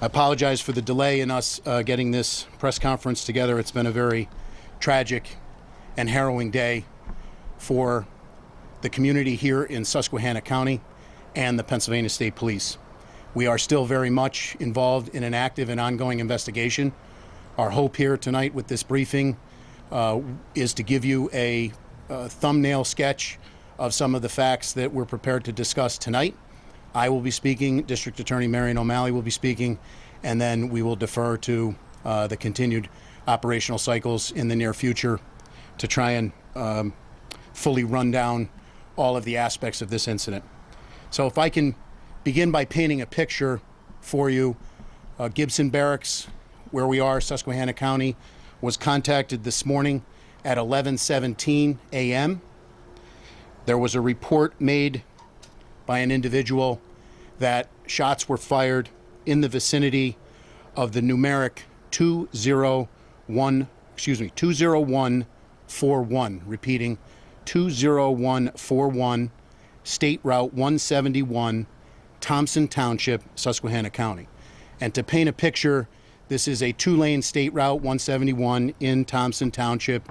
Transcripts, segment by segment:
I apologize for the delay in us getting this press conference together. It's been a very tragic and harrowing day for the community here in Susquehanna County and the Pennsylvania State Police. We are still very much involved in an active and ongoing investigation. Our hope here tonight with this briefing is to give you a thumbnail sketch of some of the facts that we're prepared to discuss tonight. I will be speaking, District Attorney Marion O'Malley will be speaking, and then we will defer to the continued operational cycles in the near future to try and fully run down all of the aspects of this incident. So if I can begin by painting a picture for you, Gibson Barracks, where we are, Susquehanna County, was contacted this morning at 11:17 a.m. There was a report made by an individual that shots were fired in the vicinity of the numeric 20141, repeating 20141, State Route 171, Thompson Township, Susquehanna County. And to paint a picture, this is a two-lane State Route 171 in Thompson Township.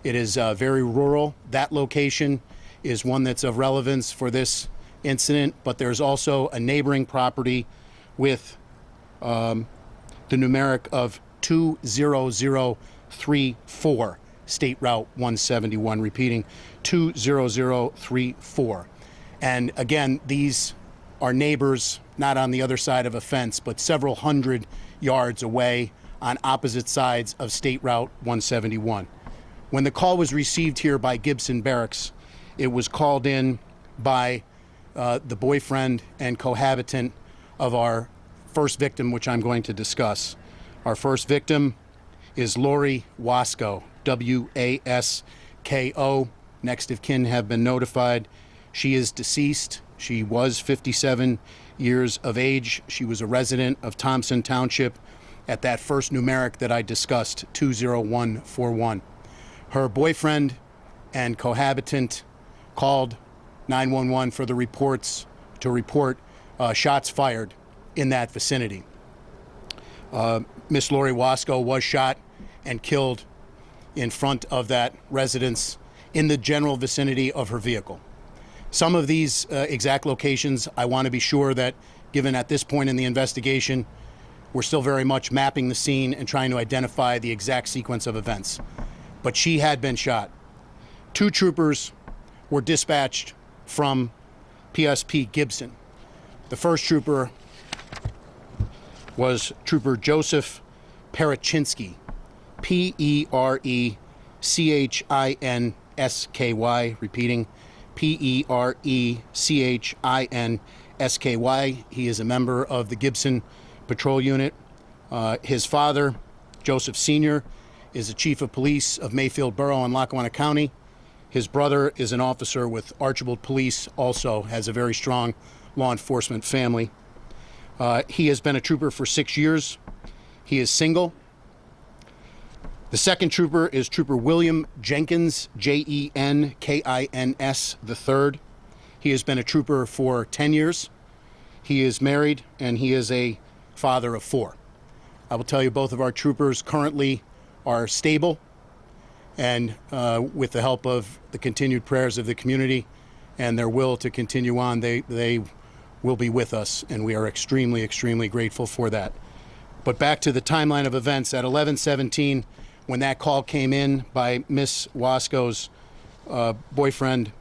It is very rural. That location is one that's of relevance for this incident, but there's also a neighboring property with the numeric of 20034, State Route 171, repeating 20034. And again, these are neighbors, not on the other side of a fence, but several hundred yards away on opposite sides of State Route 171. When the call was received here by Gibson Barracks, it was called in by the boyfriend and cohabitant of our first victim, which I'm going to discuss. Our first victim is Lori Wasko, W-A-S-K-O. Next of kin have been notified. She is deceased. She was 57 years of age. She was a resident of Thompson Township at that first numeric that I discussed, 20141. Her boyfriend and cohabitant called 911 for the reports to report shots fired in that vicinity. Miss Lori Wasko was shot and killed in front of that residence in the general vicinity of her vehicle. Some of these exact locations, I want to be sure that, given at this point in the investigation, we're still very much mapping the scene and trying to identify the exact sequence of events. But she had been shot. Two troopers were dispatched from PSP Gibson. The first trooper was Trooper Joseph Perechinsky, P-E-R-E-C-H-I-N-S-K-Y, repeating P-E-R-E-C-H-I-N-S-K-Y. He is a member of the Gibson Patrol Unit. His father, Joseph Sr., is a chief of police of Mayfield Borough in Lackawanna County. His brother is an officer with Archibald Police, also has a very strong law enforcement family. He has been a trooper for 6 years. He is single. The second trooper is Trooper William Jenkins, Jenkins III. He has been a trooper for 10 years. He is married and he is a father of 4. I will tell you, both of our troopers currently are stable, and with the help of the continued prayers of the community and their will to continue on, they will be with us, and we are extremely, extremely grateful for that. But back to the timeline of events, at 11:17, when that call came in by Miss Wasko's boyfriend,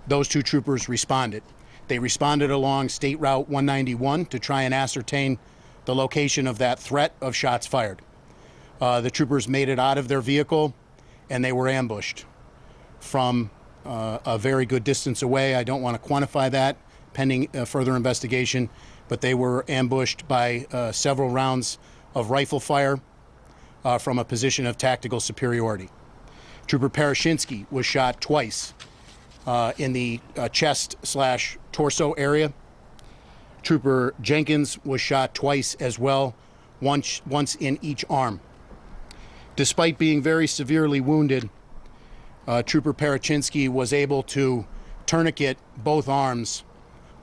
those two troopers responded. They responded along State Route 191 to try and ascertain the location of that threat of shots fired. The troopers made it out of their vehicle, and they were ambushed from a very good distance away. I don't want to quantify that pending further investigation, but they were ambushed by several rounds of rifle fire from a position of tactical superiority. Trooper Perechinsky was shot twice in the chest/torso area. Trooper Jenkins was shot twice as well, once in each arm. Despite being very severely wounded, Trooper Perechinsky was able to tourniquet both arms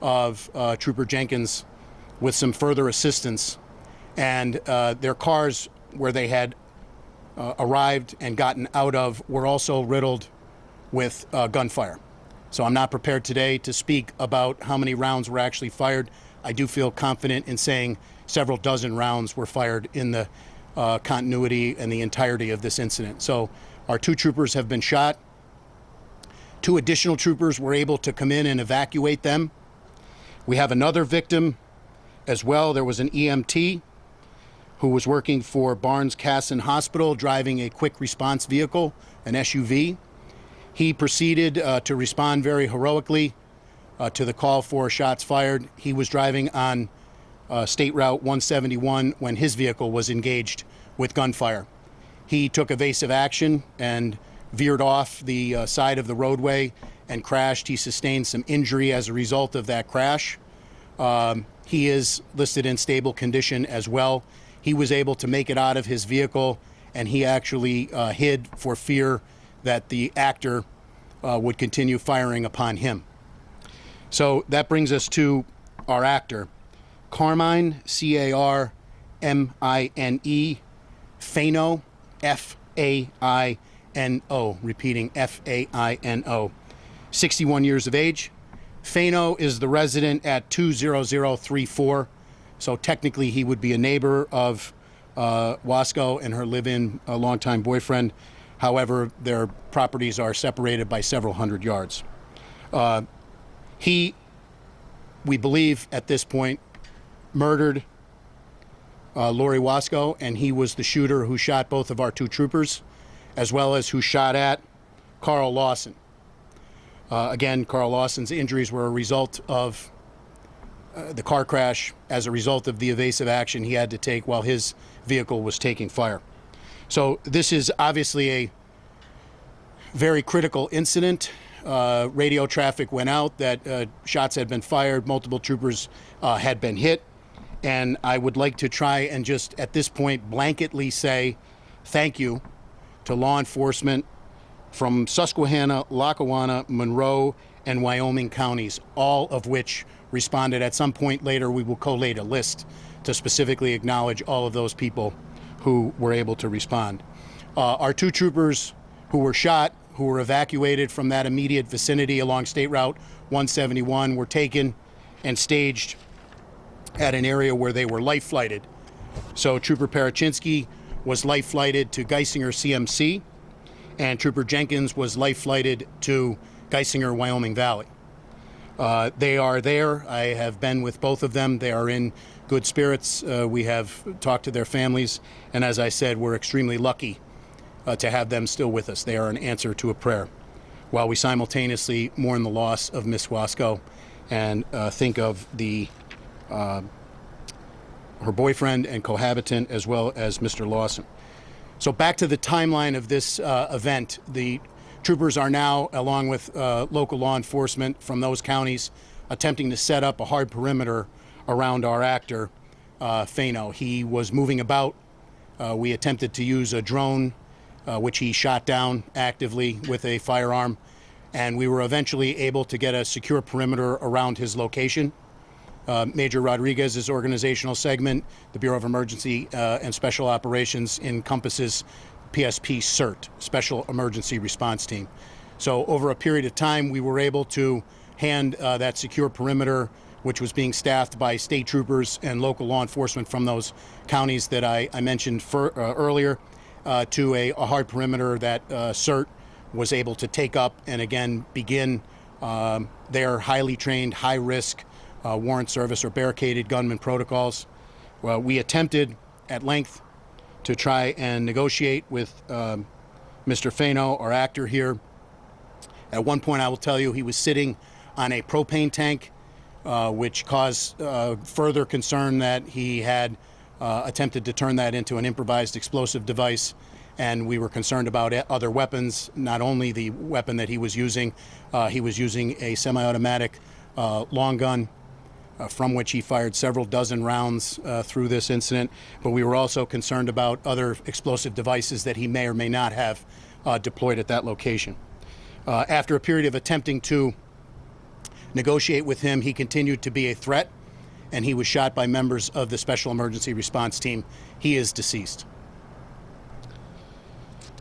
of Trooper Jenkins with some further assistance, and their cars where they had arrived and gotten out of were also riddled with gunfire. So I'm not prepared today to speak about how many rounds were actually fired. I do feel confident in saying several dozen rounds were fired in the continuity and the entirety of this incident. So our 2 troopers have been shot. 2 additional troopers were able to come in and evacuate them. We have another victim as well. There was an EMT who was working for Barnes-Kasson Hospital, driving a quick response vehicle, an SUV. He proceeded to respond very heroically to the call for shots fired. He was driving on State Route 171 when his vehicle was engaged with gunfire. He took evasive action and veered off the side of the roadway and crashed. He sustained some injury as a result of that crash. He is listed in stable condition as well. He was able to make it out of his vehicle, and he actually hid for fear that the actor would continue firing upon him. So that brings us to our actor, Carmine, C-A-R-M-I-N-E, Faino, F-A-I-N-O, repeating F-A-I-N-O, 61 years of age. Faino is the resident at 20034. So technically, he would be a neighbor of Wasco and her live-in longtime boyfriend. However, their properties are separated by several hundred yards. He, we believe at this point, murdered Lori Wasco, and he was the shooter who shot both of our 2 troopers, as well as who shot at Carl Lawson. Again, Carl Lawson's injuries were a result of the car crash as a result of the evasive action he had to take while his vehicle was taking fire. So this is obviously a very critical incident. Radio traffic went out that shots had been fired, multiple troopers had been hit, and I would like to try and just at this point blanketly say thank you to law enforcement from Susquehanna, Lackawanna, Monroe, and Wyoming counties, all of which responded. At some point later, we will collate a list to specifically acknowledge all of those people who were able to respond. Our 2 troopers who were shot, who were evacuated from that immediate vicinity along State Route 171, were taken and staged at an area where they were life flighted. So Trooper Parachinsky was life flighted to Geisinger CMC, and Trooper Jenkins was life flighted to Geisinger, Wyoming Valley. They are there. I have been with both of them. They are in good spirits. We have talked to their families, and as I said, we're extremely lucky to have them still with us. They are an answer to a prayer, while we simultaneously mourn the loss of Miss Wasco and think of her boyfriend and cohabitant, as well as Mr. Lawson. So back to the timeline of this event. The troopers are now, along with local law enforcement from those counties, attempting to set up a hard perimeter around our actor, Faino. He was moving about. We attempted to use a drone, which he shot down actively with a firearm, and we were eventually able to get a secure perimeter around his location. Major Rodriguez's organizational segment, the Bureau of Emergency and Special Operations, encompasses PSP CERT, Special Emergency Response Team. So over a period of time, we were able to hand that secure perimeter, which was being staffed by state troopers and local law enforcement from those counties that I mentioned earlier, to a hard perimeter that CERT was able to take up and again begin their highly trained, high-risk warrant service or barricaded gunman protocols. Well, we attempted at length to try and negotiate with Mr. Faino, our actor here. At one point, I will tell you, he was sitting on a propane tank, which caused further concern that he had attempted to turn that into an improvised explosive device, and we were concerned about other weapons, not only the weapon that he was using a semi-automatic long gun, from which he fired several dozen rounds through this incident, but we were also concerned about other explosive devices that he may or may not have deployed at that location. After a period of attempting to negotiate with him, he continued to be a threat, and he was shot by members of the Special Emergency Response Team. He is deceased.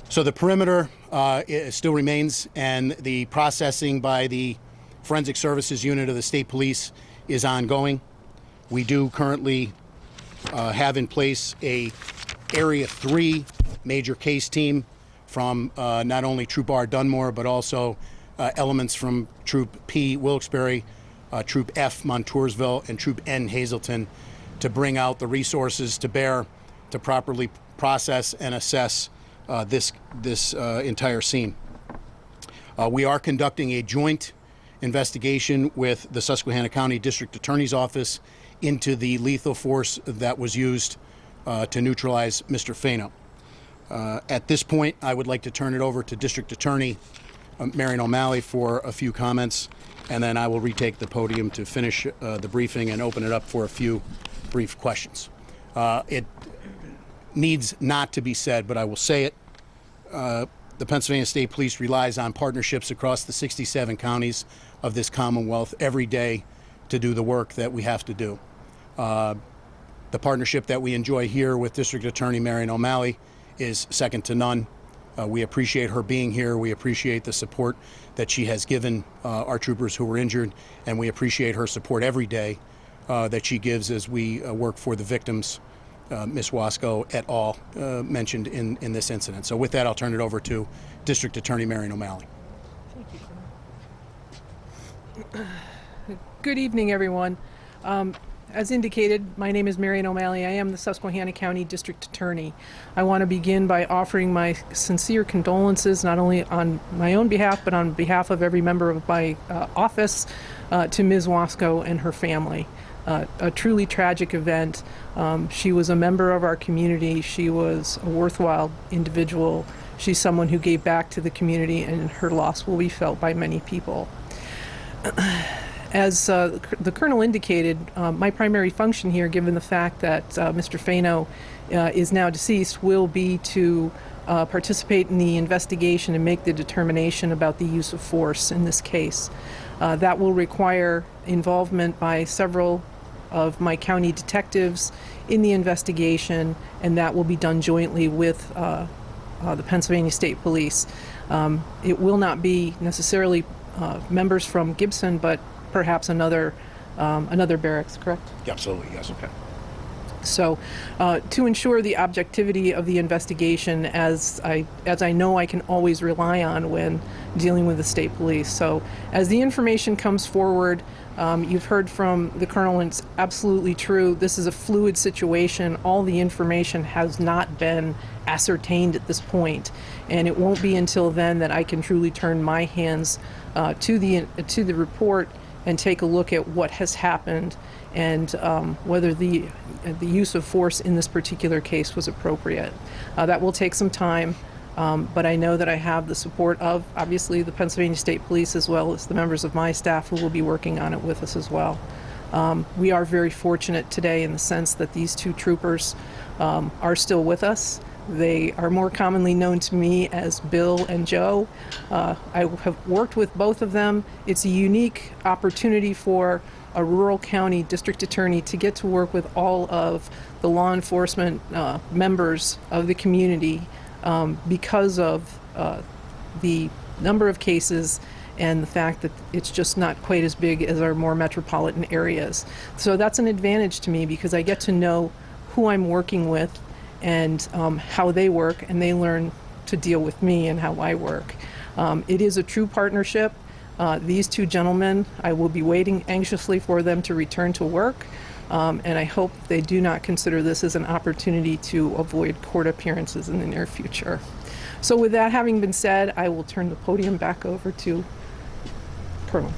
So the perimeter still remains, and the processing by the Forensic Services Unit of the State Police is ongoing. We do currently have in place a Area 3 major case team from not only Troop R Dunmore, but also elements from Troop P Wilkes-Barre, Troop F Montoursville, and Troop N Hazleton to bring out the resources to bear to properly process and assess this entire scene. We are conducting a joint investigation with the Susquehanna County District Attorney's Office into the lethal force that was used to neutralize Mr. Fano. At this point, I would like to turn it over to District Attorney Marion O'Malley for a few comments, and then I will retake the podium to finish the briefing and open it up for a few brief questions. It needs not to be said, but I will say it. The Pennsylvania State Police relies on partnerships across the 67 counties of this Commonwealth every day to do the work that we have to do. The partnership that we enjoy here with District Attorney Marion O'Malley is second to none. We appreciate her being here. We appreciate the support that she has given our troopers who were injured, and we appreciate her support every day that she gives as we work for the victims, Ms. Wasco et al. Mentioned in this incident. So with that, I'll turn it over to District Attorney Marion O'Malley. Thank you. Good evening, everyone. As indicated, my name is Marion O'Malley. I am the Susquehanna County District Attorney. I want to begin by offering my sincere condolences, not only on my own behalf, but on behalf of every member of my office, to Ms. Wasco and her family. A truly tragic event. She was a member of our community. She was a worthwhile individual. She's someone who gave back to the community, and her loss will be felt by many people. As the Colonel indicated, my primary function here, given the fact that Mr. Fano is now deceased, will be to participate in the investigation and make the determination about the use of force in this case. That will require involvement by several of my county detectives in the investigation, and that will be done jointly with the Pennsylvania State Police. It will not be necessarily members from Gibson, but perhaps another barracks, correct? Absolutely, yes. Okay. So, to ensure the objectivity of the investigation, as I know I can always rely on when dealing with the state police. So, as the information comes forward, you've heard from the Colonel, and it's absolutely true. This is a fluid situation. All the information has not been ascertained at this point, and it won't be until then that I can truly turn my hands to the report and take a look at what has happened and whether the use of force in this particular case was appropriate. That will take some time, but I know that I have the support of, obviously, the Pennsylvania State Police, as well as the members of my staff who will be working on it with us as well. We are very fortunate today in the sense that these two troopers are still with us. They are more commonly known to me as Bill and Joe. I have worked with both of them. It's a unique opportunity for a rural county district attorney to get to work with all of the law enforcement members of the community because of the number of cases and the fact that it's just not quite as big as our more metropolitan areas. So that's an advantage to me because I get to know who I'm working with and how they work, and they learn to deal with me and how I work. It is a true partnership. These two gentlemen, I will be waiting anxiously for them to return to work, and I hope they do not consider this as an opportunity to avoid court appearances in the near future. So with that having been said, I will turn the podium back over to Colonel.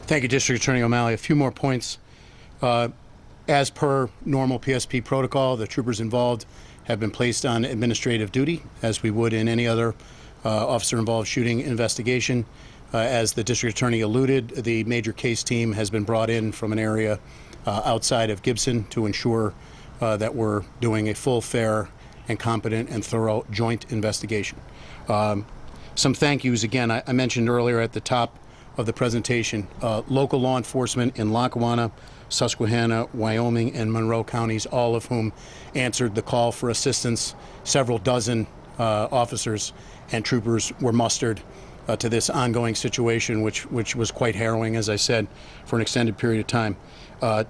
Thank you, District Attorney O'Malley. A few more points. As per normal PSP protocol, the troopers involved have been placed on administrative duty, as we would in any other officer-involved shooting investigation. As the district attorney alluded, the major case team has been brought in from an area outside of Gibson to ensure that we're doing a full, fair, and competent and thorough joint investigation. Some thank yous. Again, I mentioned earlier at the top of the presentation. Local law enforcement in Lackawanna, Susquehanna, Wyoming, and Monroe counties, all of whom answered the call for assistance. Several dozen officers and troopers were mustered to this ongoing situation, which was quite harrowing, as I said, for an extended period of time.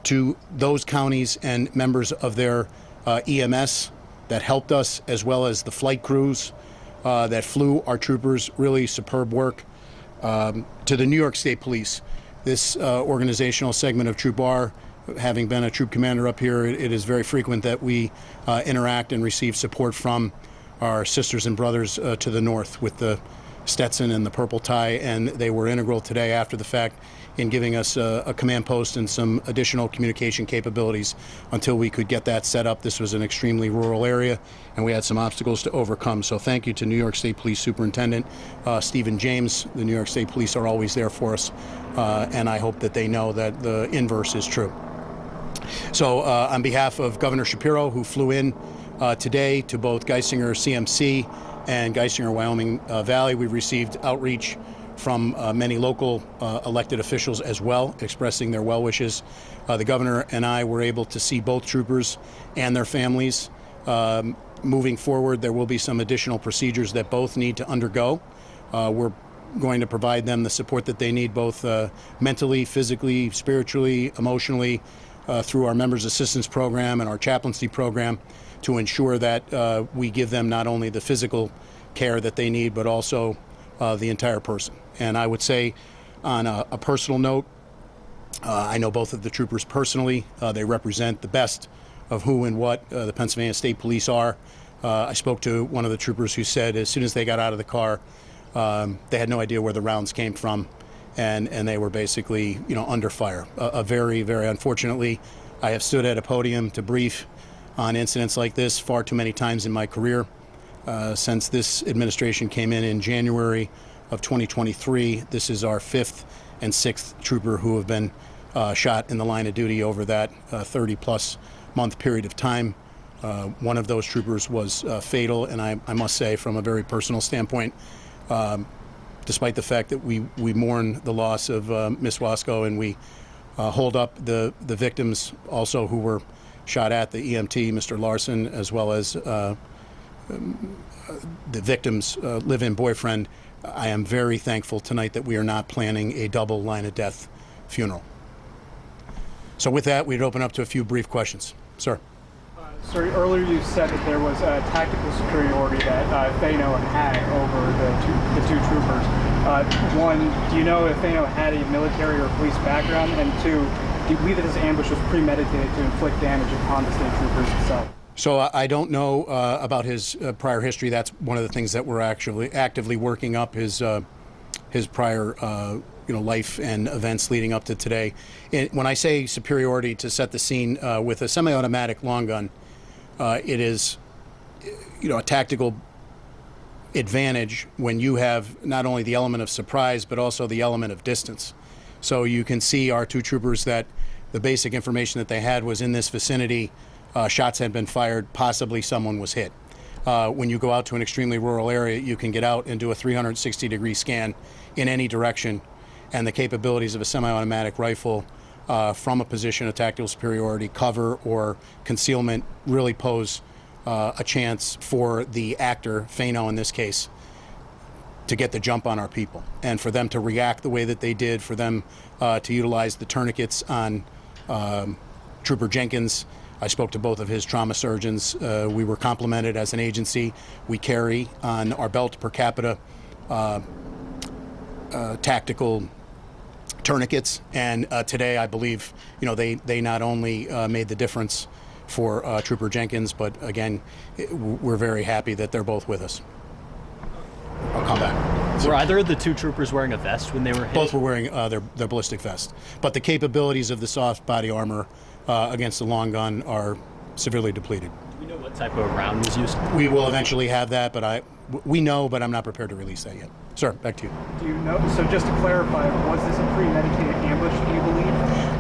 To those counties and members of their EMS that helped us, as well as the flight crews that flew our troopers, really superb work. To the New York State Police, this organizational segment of Troop R, having been a troop commander up here, it is very frequent that we interact and receive support from our sisters and brothers to the north with the Stetson and the purple tie, and they were integral today after the fact in giving us a command post and some additional communication capabilities until we could get that set up. This was an extremely rural area, and we had some obstacles to overcome. So thank you to New York State Police Superintendent Stephen James. The New York State Police are always there for us, and I hope that they know that the inverse is true. So on behalf of Governor Shapiro, who flew in today to both Geisinger CMC and Geisinger Wyoming Valley, we received outreach from many local elected officials as well, expressing their well wishes. The governor and I were able to see both troopers and their families. Moving forward, there will be some additional procedures that both need to undergo. We're going to provide them the support that they need, both mentally, physically, spiritually, emotionally, through our Members Assistance Program and our chaplaincy program, to ensure that we give them not only the physical care that they need, but also the entire person. And I would say, on a personal note, I know both of the troopers personally. They represent the best of who and what the Pennsylvania State Police are. I spoke to one of the troopers who said as soon as they got out of the car, they had no idea where the rounds came from, and they were basically, under fire. Very, very unfortunately, I have stood at a podium to brief on incidents like this far too many times in my career. Since this administration came in January of 2023, this is our 5th and 6th trooper who have been shot in the line of duty over that 30-plus month period of time. One of those troopers was fatal, and I must say, from a very personal standpoint, despite the fact that we mourn the loss of Miss Wasco, and we hold up the victims also who were shot at, the EMT, Mr. Larson, as well as the victim's live-in boyfriend. I am very thankful tonight that we are not planning a double line of death funeral. So with that, we'd open up to a few brief questions. Sir. Sir, earlier you said that there was a tactical superiority that Fano had over the two troopers. One, do you know if Fano had a military or police background? And two, do you believe that this ambush was premeditated to inflict damage upon the state troopers itself? So I don't know about his prior history. That's one of the things that we're actually actively working up, his prior life and events leading up to today. When I say superiority, to set the scene, with a semi-automatic long gun, it is a tactical advantage when you have not only the element of surprise but also the element of distance. So you can see our two troopers that the basic information that they had was in this vicinity. Shots had been fired, possibly someone was hit. When you go out to an extremely rural area, you can get out and do a 360-degree scan in any direction, and the capabilities of a semi-automatic rifle from a position of tactical superiority, cover, or concealment really pose a chance for the actor, Fano in this case, to get the jump on our people, and for them to react the way that they did, for them to utilize the tourniquets on Trooper Jenkins. I spoke to both of his trauma surgeons. We were complimented as an agency. We carry on our belt per capita tactical tourniquets, and today I believe they not only made the difference for Trooper Jenkins, but again, we're very happy that they're both with us. I'll come back. Were either of the two troopers wearing a vest when they were hit? Both were wearing their ballistic vest, but the capabilities of the soft body armor against the long gun are severely depleted. Do we know what type of round was used? We will eventually have that, but we know, but I'm not prepared to release that yet. Sir, back to you. Do you know? So just to clarify, was this a premeditated ambush, do you believe?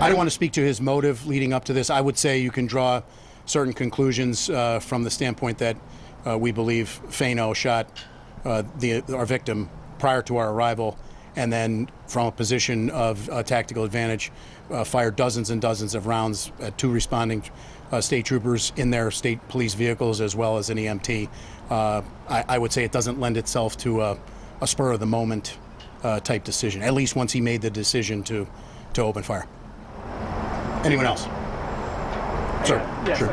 I don't want to speak to his motive leading up to this. I would say you can draw certain conclusions from the standpoint that we believe Fano shot our victim prior to our arrival, and then from a position of tactical advantage, fired dozens and dozens of rounds at 2 responding state troopers in their state police vehicles, as well as an EMT. I would say it doesn't lend itself to a spur of the moment type decision, at least once he made the decision to open fire. Anyone else? Sir. Yes. Sure.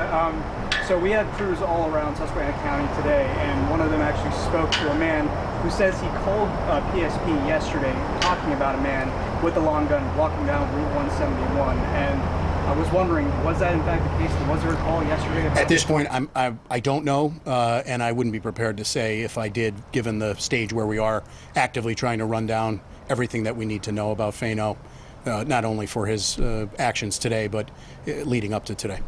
So we had crews all around Susquehanna County today, and one of them actually spoke to a man who says he called PSP yesterday talking about a man with a long gun walking down Route 171. And I was wondering, was that in fact the case? Was there a call yesterday? At this point, I don't know, and I wouldn't be prepared to say if I did, given the stage where we are actively trying to run down everything that we need to know about Fano, not only for his actions today, but leading up to today.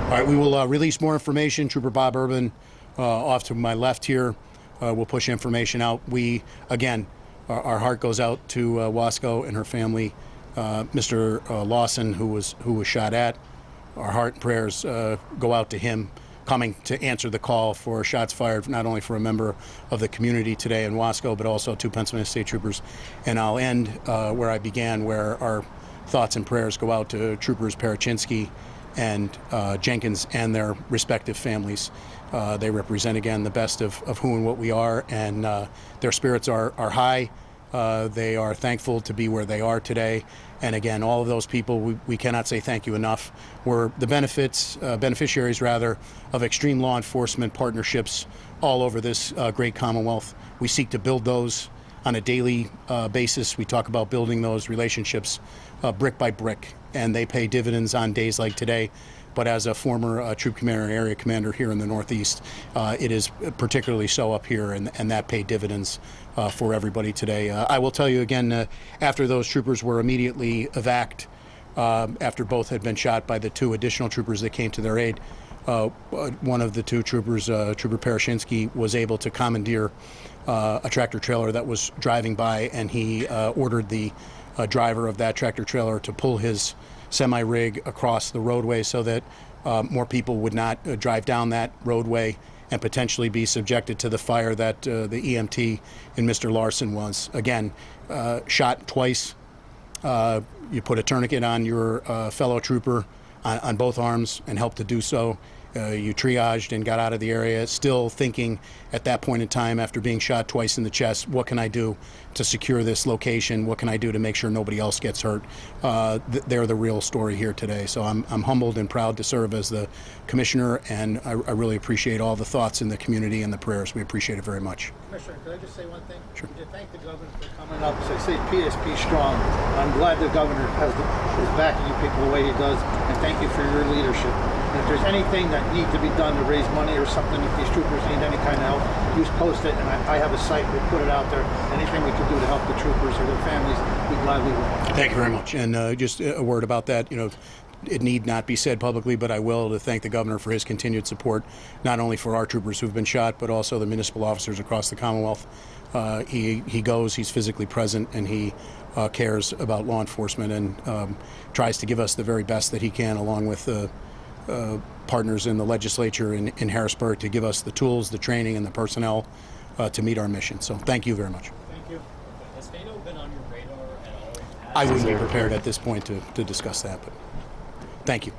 All right, we will release more information. Trooper Bob Urban, off to my left here, will push information out. We, again, our heart goes out to Wasco and her family. Mr. Lawson, who was shot at. Our heart and prayers go out to him, coming to answer the call for shots fired, not only for a member of the community today in Wasco, but also 2 Pennsylvania State Troopers. And I'll end where I began, where our thoughts and prayers go out to Troopers Parachinsky and Jenkins and their respective families. They represent, again, the best of who and what we are, and their spirits are high. They are thankful to be where they are today. And again, all of those people, we cannot say thank you enough. We're the beneficiaries rather, of extreme law enforcement partnerships all over this great Commonwealth. We seek to build those on a daily basis. We talk about building those relationships brick by brick, and they pay dividends on days like today. But as a former troop commander and area commander here in the Northeast, it is particularly so up here, and that paid dividends for everybody today. I will tell you again, after those troopers were immediately evac'd, after both had been shot by the 2 additional troopers that came to their aid, one of the 2 troopers, Trooper Parachinsky, was able to commandeer a tractor trailer that was driving by, and he ordered the driver of that tractor trailer to pull his semi-rig across the roadway so that more people would not drive down that roadway and potentially be subjected to the fire that the EMT in Mr. Larson was. Again, shot twice. You put a tourniquet on your fellow trooper on both arms and helped to do so. You triaged and got out of the area, still thinking at that point in time, after being shot twice in the chest, what can I do to secure this location? What can I do to make sure nobody else gets hurt? They're the real story here today. So I'm humbled and proud to serve as the commissioner, and I really appreciate all the thoughts in the community and the prayers. We appreciate it very much. Commissioner, could I just say one thing? Sure. To thank the governor for coming up and say PSP strong. I'm glad the governor is backing you people the way he does, and thank you for your leadership. And if there's anything that needs to be done to raise money or something, if these troopers need any kind of help, you post it, and I have a site, we'll put it out there. Anything we can do to help the troopers or their families, we gladly will. Thank you very much. And just a word about that, it need not be said publicly, but I will, to thank the governor for his continued support, not only for our troopers who've been shot, but also the municipal officers across the Commonwealth. He goes, he's physically present, and he cares about law enforcement and tries to give us the very best that he can, along with partners in the legislature in Harrisburg, to give us the tools, the training, and the personnel to meet our mission. So thank you very much. Thank you. Has Fano been on your radar at all? in the past? I wouldn't be prepared at this point to discuss that, but thank you.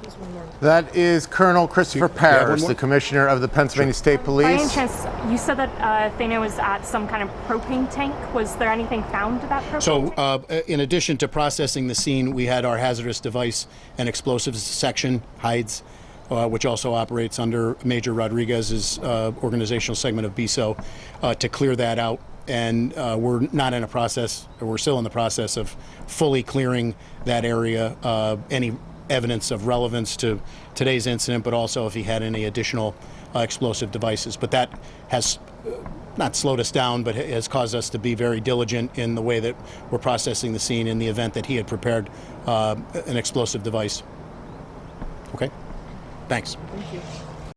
There's one more. That is Colonel Christopher one Parrish, more? the Commissioner of the Pennsylvania State By any Police. chance, you said that Thano was at some kind of propane tank. Was there anything found at that propane tank? So in addition to processing the scene, we had our hazardous device and explosives section, HIDES, which also operates under Major Rodriguez's organizational segment of BISO, to clear that out. And we're still in the process of fully clearing that area, any evidence of relevance to today's incident, but also if he had any additional explosive devices. But that has not slowed us down, but has caused us to be very diligent in the way that we're processing the scene in the event that he had prepared an explosive device. Okay? Thanks. Thank you.